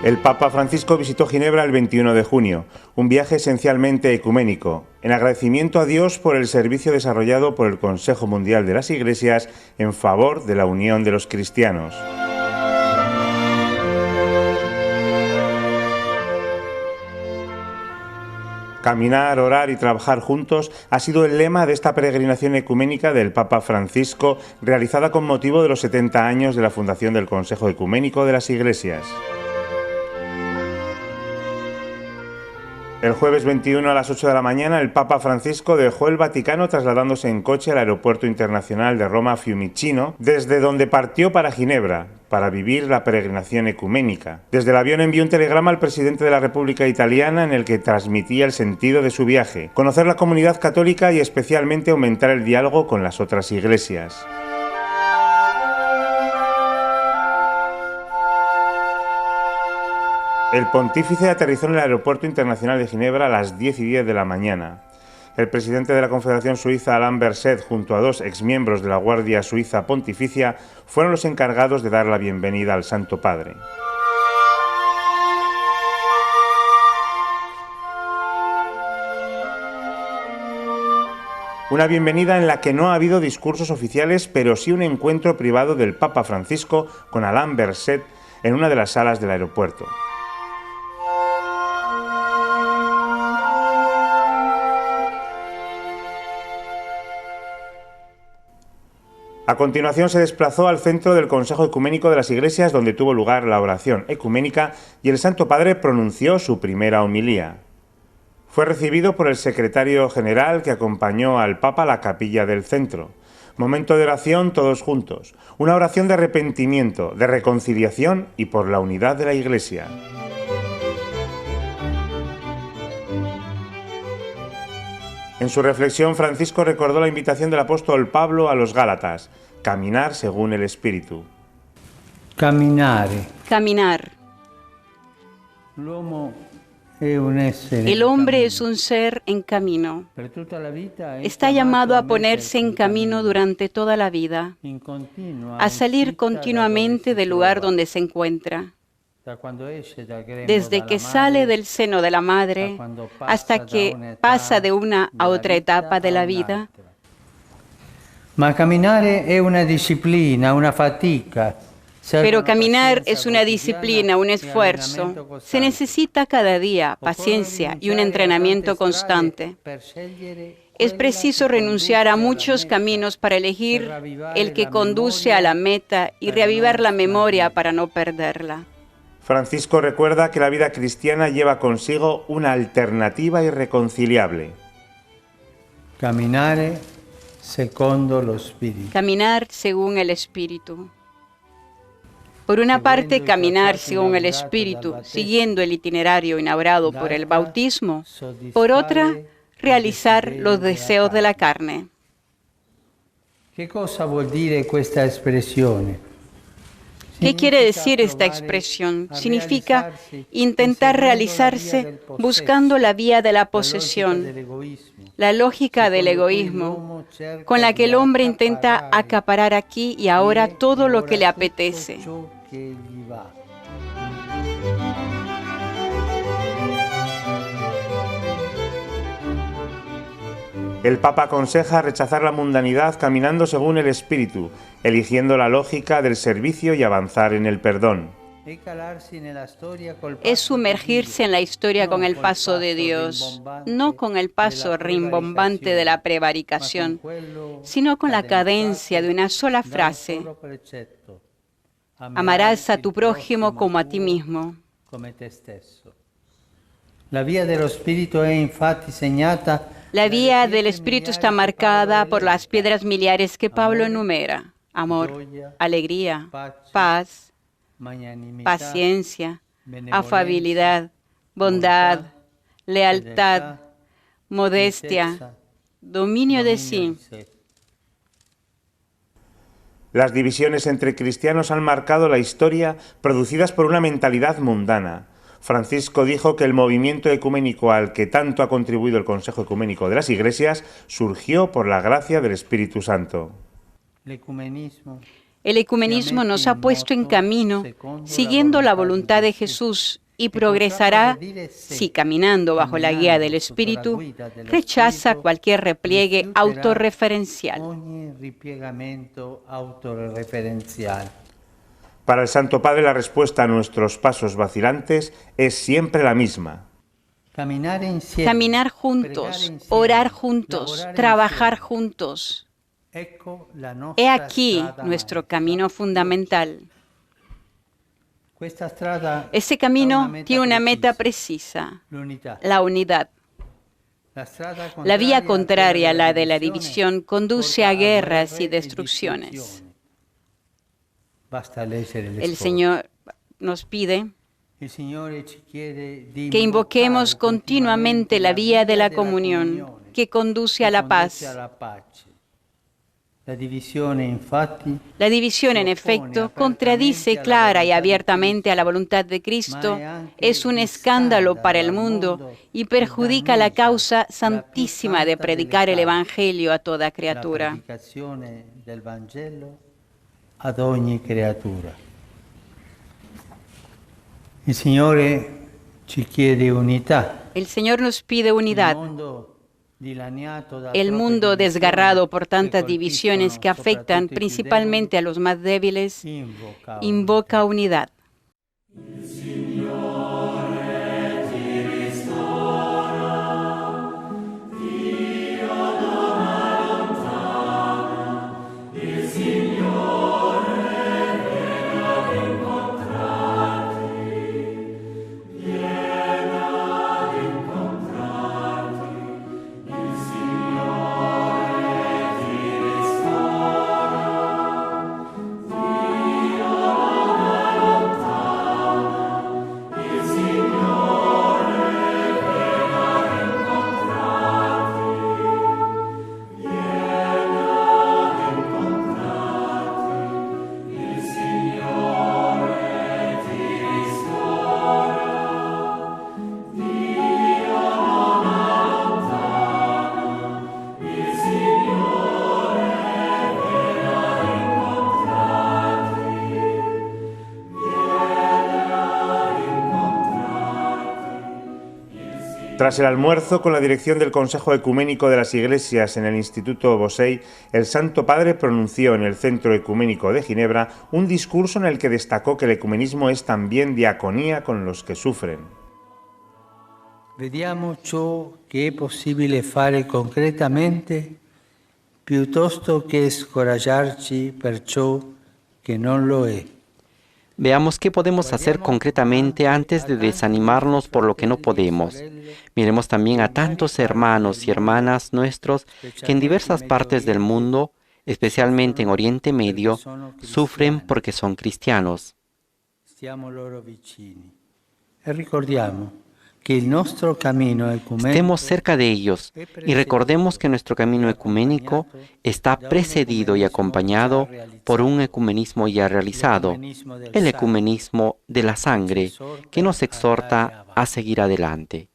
El Papa Francisco visitó Ginebra el 21 de junio, un viaje esencialmente ecuménico, en agradecimiento a Dios por el servicio desarrollado por el Consejo Mundial de las Iglesias en favor de la unión de los cristianos. Caminar, orar y trabajar juntos ha sido el lema de esta peregrinación ecuménica del Papa Francisco, realizada con motivo de los 70 años de la fundación del Consejo Ecuménico de las Iglesias. El jueves 21 a las 8 de la mañana, el Papa Francisco dejó el Vaticano trasladándose en coche al Aeropuerto Internacional de Roma Fiumicino, desde donde partió para Ginebra, para vivir la peregrinación ecuménica. Desde el avión envió un telegrama al presidente de la República Italiana en el que transmitía el sentido de su viaje: conocer la comunidad católica y especialmente aumentar el diálogo con las otras iglesias. El pontífice aterrizó en el Aeropuerto Internacional de Ginebra a las 10:10 de la mañana. El presidente de la Confederación Suiza, Alain Berset, junto a dos exmiembros de la Guardia Suiza Pontificia, fueron los encargados de dar la bienvenida al Santo Padre. Una bienvenida en la que no ha habido discursos oficiales, pero sí un encuentro privado del Papa Francisco con Alain Berset en una de las salas del aeropuerto. A continuación se desplazó al centro del Consejo Ecuménico de las Iglesias, donde tuvo lugar la oración ecuménica y el Santo Padre pronunció su primera homilía. Fue recibido por el secretario general que acompañó al Papa a la capilla del centro. Momento de oración todos juntos, una oración de arrepentimiento, de reconciliación y por la unidad de la Iglesia. En su reflexión, Francisco recordó la invitación del apóstol Pablo a los Gálatas: caminar según el Espíritu. Caminar. El hombre es un ser en camino. Está llamado a ponerse en camino durante toda la vida, a salir continuamente del lugar donde se encuentra. Desde que sale del seno de la madre hasta que pasa de una a otra etapa de la vida. Ma camminare è una disciplina, una fatica. Pero caminar es una disciplina, un esfuerzo. Se necesita cada día paciencia y un entrenamiento constante. Es preciso renunciar a muchos caminos para elegir el que conduce a la meta y reavivar la memoria para no perderla. Francisco recuerda que la vida cristiana lleva consigo una alternativa irreconciliable. Camminare secondo lo Spirito. Caminar según el Espíritu. Por una parte, caminar según el Espíritu, siguiendo el itinerario inaugurado por el bautismo. Por otra, realizar los deseos de la carne. ¿Qué cosa vuol dire questa espressione? ¿Qué quiere decir esta expresión? Significa intentar realizarse buscando la vía de la posesión, la lógica del egoísmo, con la que el hombre intenta acaparar aquí y ahora todo lo que le apetece. El Papa aconseja rechazar la mundanidad caminando según el Espíritu, eligiendo la lógica del servicio y avanzar en el perdón. Es sumergirse en la historia con el paso de Dios, no con el paso rimbombante de la prevaricación, sino con la cadencia de una sola frase: amarás a tu prójimo como a ti mismo. La vía del Espíritu è infatti segnata. La vía del Espíritu está marcada por las piedras miliares que Pablo enumera: amor, alegría, paz, paciencia, afabilidad, bondad, lealtad, modestia, dominio de sí. Las divisiones entre cristianos han marcado la historia, producidas por una mentalidad mundana. Francisco dijo que el movimiento ecuménico al que tanto ha contribuido el Consejo Ecuménico de las Iglesias surgió por la gracia del Espíritu Santo. El ecumenismo nos ha puesto en camino, siguiendo la voluntad de Jesús, y progresará si, caminando bajo la guía del Espíritu, rechaza cualquier repliegue autorreferencial. Para el Santo Padre, la respuesta a nuestros pasos vacilantes es siempre la misma. Caminar juntos, orar juntos, trabajar juntos. He aquí nuestro camino fundamental. Ese camino tiene una meta precisa, la unidad. La vía contraria a la de la división conduce a guerras y destrucciones. El Señor nos pide que invoquemos continuamente la vía de la comunión que conduce a la paz. La división, en efecto, contradice clara y abiertamente a la voluntad de Cristo, es un escándalo para el mundo y perjudica la causa santísima de predicar el Evangelio a toda criatura. El Señor nos pide unidad. El mundo, desgarrado por tantas divisiones que afectan principalmente a los más débiles, invoca unidad. Tras el almuerzo, con la dirección del Consejo Ecuménico de las Iglesias en el Instituto Bosey, el Santo Padre pronunció en el Centro Ecuménico de Ginebra un discurso en el que destacó que el ecumenismo es también diaconía con los que sufren. Vediamo ciò che è possibile fare concretamente, piuttosto che scoraggiarci per ciò che non lo è. Veamos qué podemos hacer concretamente antes de desanimarnos por lo que no podemos. Miremos también a tantos hermanos y hermanas nuestros que en diversas partes del mundo, especialmente en Oriente Medio, sufren porque son cristianos. Estemos cerca de ellos y recordemos que nuestro camino ecuménico está precedido y acompañado por un ecumenismo ya realizado, el ecumenismo de la sangre, que nos exhorta a seguir adelante.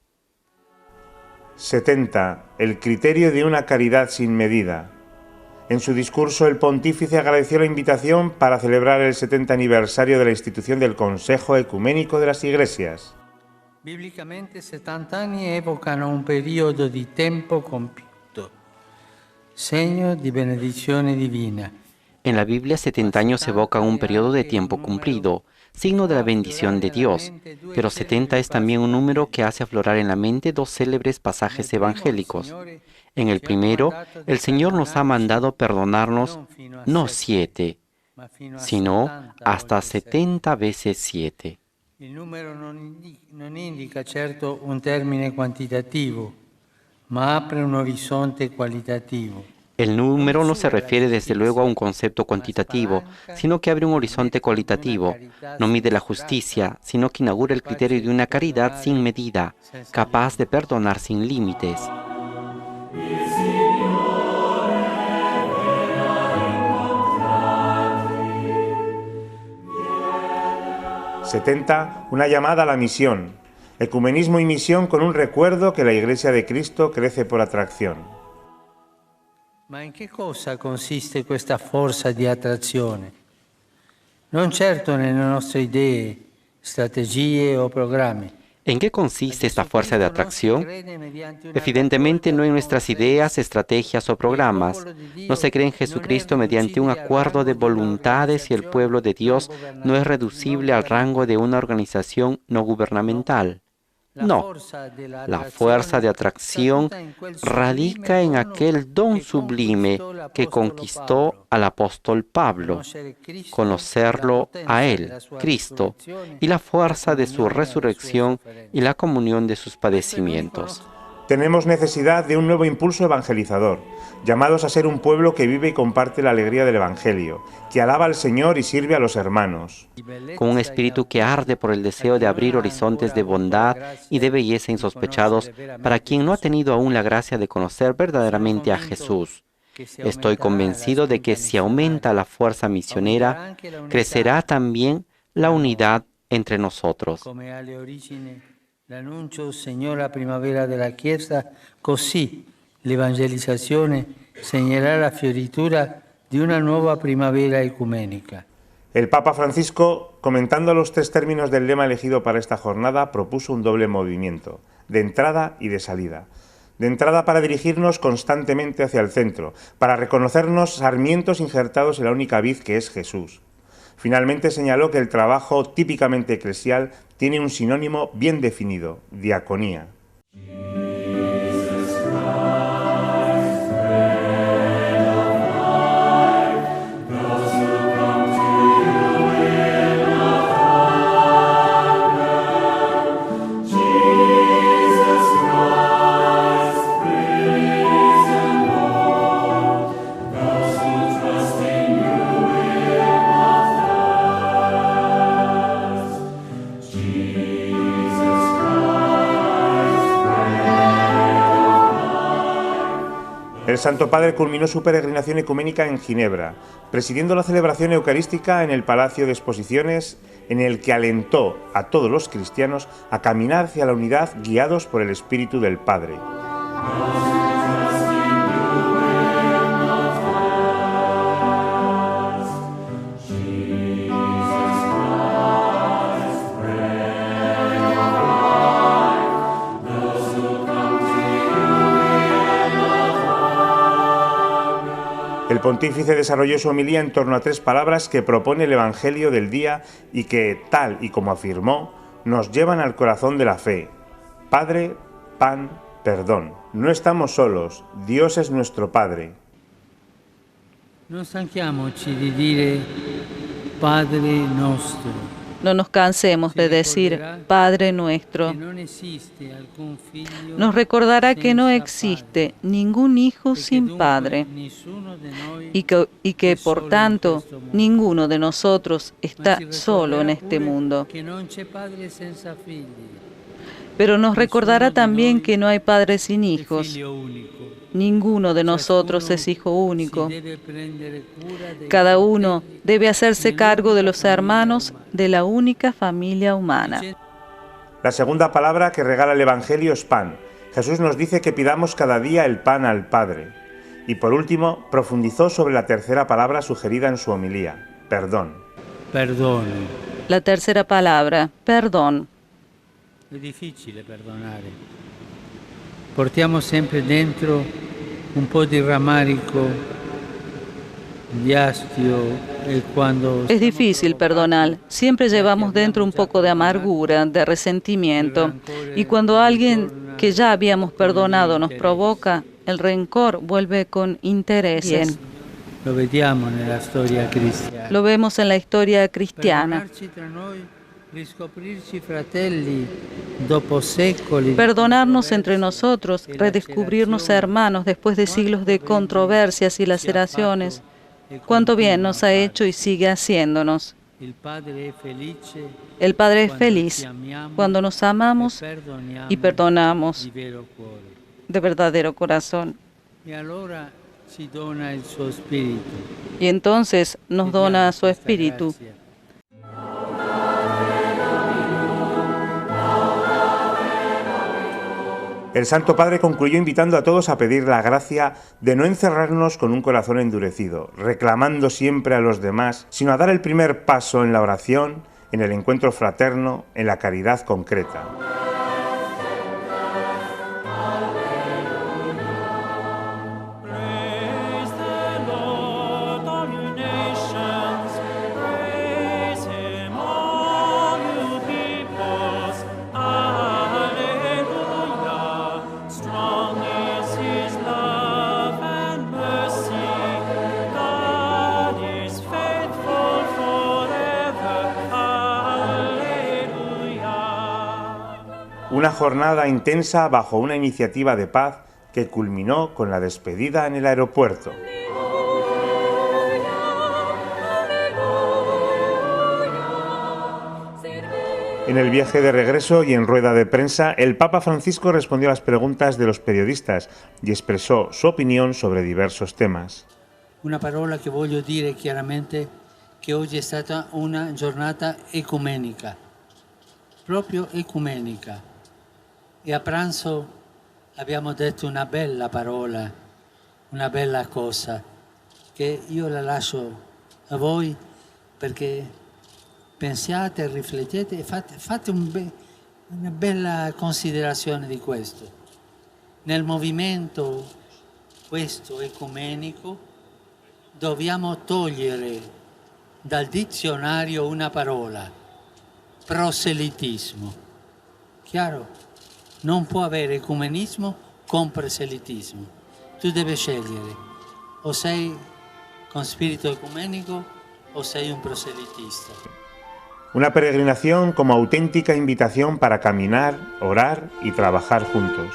70. El criterio de una caridad sin medida. En su discurso, el pontífice agradeció la invitación para celebrar el 70 aniversario de la institución del Consejo Ecuménico de las Iglesias. Biblicamente 70 anni evocano un periodo di tempo compiuto, segno di benedizione divina. En la Biblia, 70 años evocan un periodo de tiempo cumplido, signo de la bendición de Dios, pero 70 es también un número que hace aflorar en la mente dos célebres pasajes evangélicos. En el primero, el Señor nos ha mandado perdonarnos no 7, sino hasta 70 veces 7. Il numero non indica certo un termine quantitativo, ma apre un orizzonte qualitativo. El número no se refiere desde luego a un concepto cuantitativo, sino que abre un horizonte cualitativo. No mide la justicia, sino que inaugura el criterio de una caridad sin medida, capaz de perdonar sin límites. 70. Una llamada a la misión. Ecumenismo y misión con un recuerdo que la Iglesia de Cristo crece por atracción. Ma in che cosa consiste questa forza di attrazione? non certo nelle nostre idee, strategie o programmi. ¿En qué consiste esta fuerza de atracción? Evidentemente no en nuestras ideas, estrategias o programas. No se cree en Jesucristo mediante un acuerdo de voluntades y el pueblo de Dios no es reducible al rango de una organización no gubernamental. No, la fuerza de atracción radica en aquel don sublime que conquistó al apóstol Pablo, conocerlo a Él, Cristo, y la fuerza de su resurrección y la comunión de sus padecimientos. Tenemos necesidad de un nuevo impulso evangelizador, llamados a ser un pueblo que vive y comparte la alegría del Evangelio, que alaba al Señor y sirve a los hermanos. Con un espíritu que arde por el deseo de abrir horizontes de bondad y de belleza insospechados para quien no ha tenido aún la gracia de conocer verdaderamente a Jesús. Estoy convencido de que si aumenta la fuerza misionera, crecerá también la unidad entre nosotros. L'annuncio segnò la primavera della Chiesa, così l'evangelizzazione segnerà la fioritura di una nuova primavera ecumenica. El Papa Francisco, comentando los 3 términos del lema elegido para esta jornada, propuso un doble movimiento, de entrada y de salida. De entrada para dirigirnos constantemente hacia el centro, para reconocernos sarmientos injertados en la única vid que es Jesús. Finalmente señaló que el trabajo típicamente eclesial tiene un sinónimo bien definido: diaconía. El Santo Padre culminó su peregrinación ecuménica en Ginebra, presidiendo la celebración eucarística en el Palacio de Exposiciones, en el que alentó a todos los cristianos a caminar hacia la unidad guiados por el Espíritu del Padre. El pontífice desarrolló su homilía en torno a 3 palabras que propone el Evangelio del día y que, tal y como afirmó, nos llevan al corazón de la fe. Padre, pan, perdón. No estamos solos, Dios es nuestro Padre. Non stanchiamoci di dire Padre nostro. No nos cansemos de decir Padre nuestro. Nos recordará que no existe ningún hijo sin padre y que por tanto ninguno de nosotros está solo en este mundo. Pero nos recordará también que no hay padre sin hijos. Ninguno de nosotros es hijo único. Cada uno debe hacerse cargo de los hermanos de la única familia humana. La segunda palabra que regala el Evangelio es pan. Jesús nos dice que pidamos cada día el pan al Padre. Y por último, profundizó sobre la tercera palabra sugerida en su homilía: perdón. Perdón. La tercera palabra, perdón. È difficile perdonare. Portiamo sempre dentro un po' di rammarico, di astio, e cuando Es difícil perdonar. Siempre llevamos dentro un poco de amargura, de resentimiento. Y cuando alguien que ya habíamos perdonado nos provoca, el rencor vuelve con intereses. lo vediamo nella storia cristiana. Lo vemos en la historia cristiana. Perdonarci tra noi, riscoprirci fratelli dopo secoli. Perdonarnos entre nosotros, redescubrirnos hermanos después de siglos de controversias y laceraciones. Cuánto bien nos ha hecho y sigue haciéndonos. El Padre es feliz cuando nos amamos y perdonamos de verdadero corazón. Y entonces nos dona su Espíritu. El Santo Padre concluyó invitando a todos a pedir la gracia de no encerrarnos con un corazón endurecido, reclamando siempre a los demás, sino a dar el primer paso en la oración, en el encuentro fraterno, en la caridad concreta. Una jornada intensa bajo una iniciativa de paz que culminó con la despedida en el aeropuerto. En el viaje de regreso y en rueda de prensa, el Papa Francisco respondió a las preguntas de los periodistas y expresó su opinión sobre diversos temas. Una parola che voglio dire chiaramente che oggi è stata una giornata ecumenica, proprio ecumenica. E a pranzo abbiamo detto una bella parola, una bella cosa, che io la lascio a voi perché pensiate, riflettete e fate una bella considerazione di questo. Nel movimento questo ecumenico dobbiamo togliere dal dizionario una parola, proselitismo. Chiaro? Non può avere ecumenismo con proselitismo. Tu devi scegliere, o sei con spirito ecumenico o sei un proselitista. Una peregrinación como auténtica invitación para caminar, orar y trabajar juntos.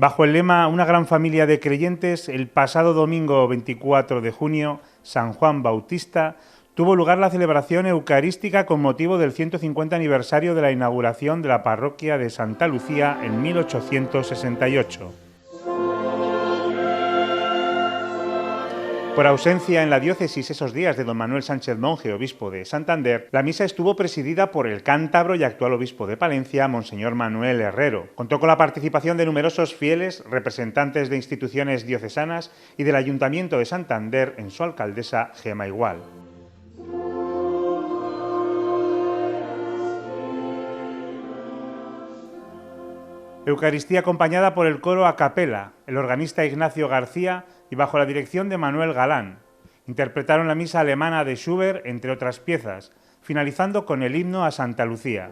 Bajo el lema Una gran familia de creyentes, el pasado domingo 24 de junio, San Juan Bautista, tuvo lugar la celebración eucarística con motivo del 150 aniversario de la inauguración de la parroquia de Santa Lucía en 1868. Por ausencia en la diócesis esos días de don Manuel Sánchez Monje, obispo de Santander, la misa estuvo presidida por el cántabro y actual obispo de Palencia, monseñor Manuel Herrero. Contó con la participación de numerosos fieles, representantes de instituciones diocesanas y del Ayuntamiento de Santander en su alcaldesa Gema Igual. Eucaristía acompañada por el coro a capela, el organista Ignacio García y bajo la dirección de Manuel Galán. Interpretaron la misa alemana de Schubert, entre otras piezas, finalizando con el himno a Santa Lucía.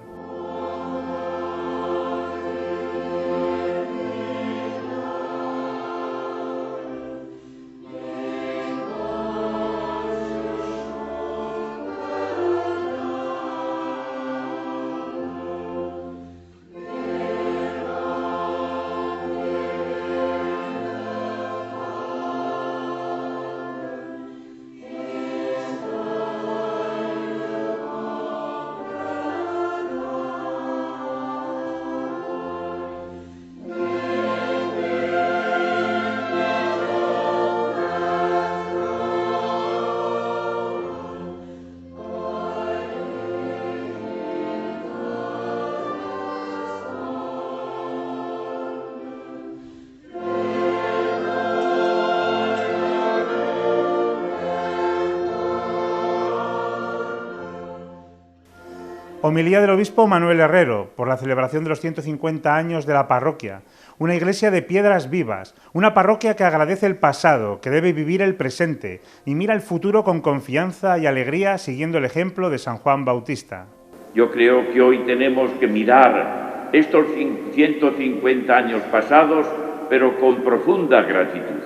Homilía del obispo Manuel Herrero por la celebración de los 150 años de la parroquia. Una iglesia de piedras vivas, una parroquia que agradece el pasado, que debe vivir el presente y mira el futuro con confianza y alegría siguiendo el ejemplo de San Juan Bautista. Yo creo que hoy tenemos que mirar estos 150 años pasados, pero con profunda gratitud.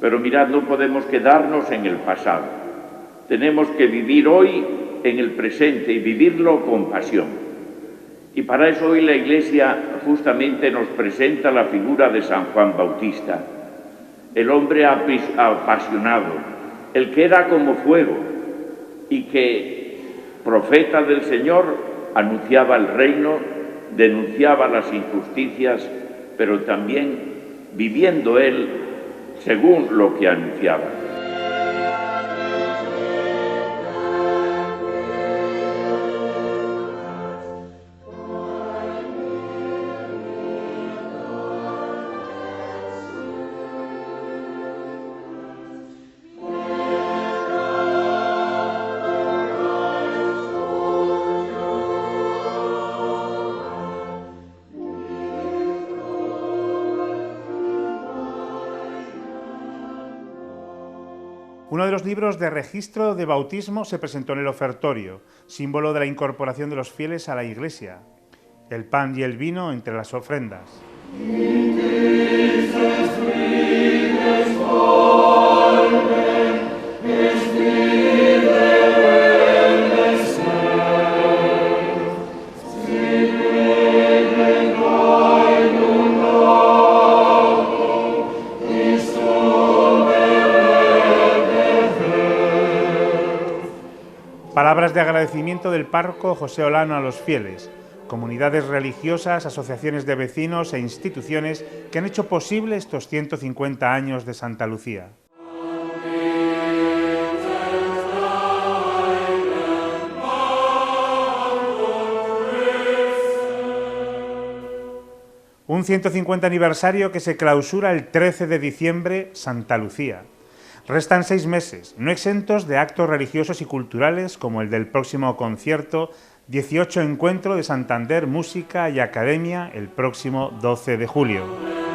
Pero mirad, no podemos quedarnos en el pasado. Tenemos que vivir hoy en el presente y vivirlo con pasión. Y para eso hoy la Iglesia justamente nos presenta la figura de San Juan Bautista, el hombre apasionado, el que era como fuego y que, profeta del Señor, anunciaba el reino, denunciaba las injusticias, pero también viviendo él según lo que anunciaba. Uno de los libros de registro de bautismo se presentó en el ofertorio, símbolo de la incorporación de los fieles a la Iglesia. El pan y el vino entre las ofrendas. Palabras de agradecimiento del párroco José Olano a los fieles, comunidades religiosas, asociaciones de vecinos e instituciones que han hecho posible estos 150 años de Santa Lucía. Un 150 aniversario que se clausura el 13 de diciembre, Santa Lucía. Restan 6 meses, no exentos de actos religiosos y culturales como el del próximo concierto 18 Encuentro de Santander Música y Academia el próximo 12 de julio.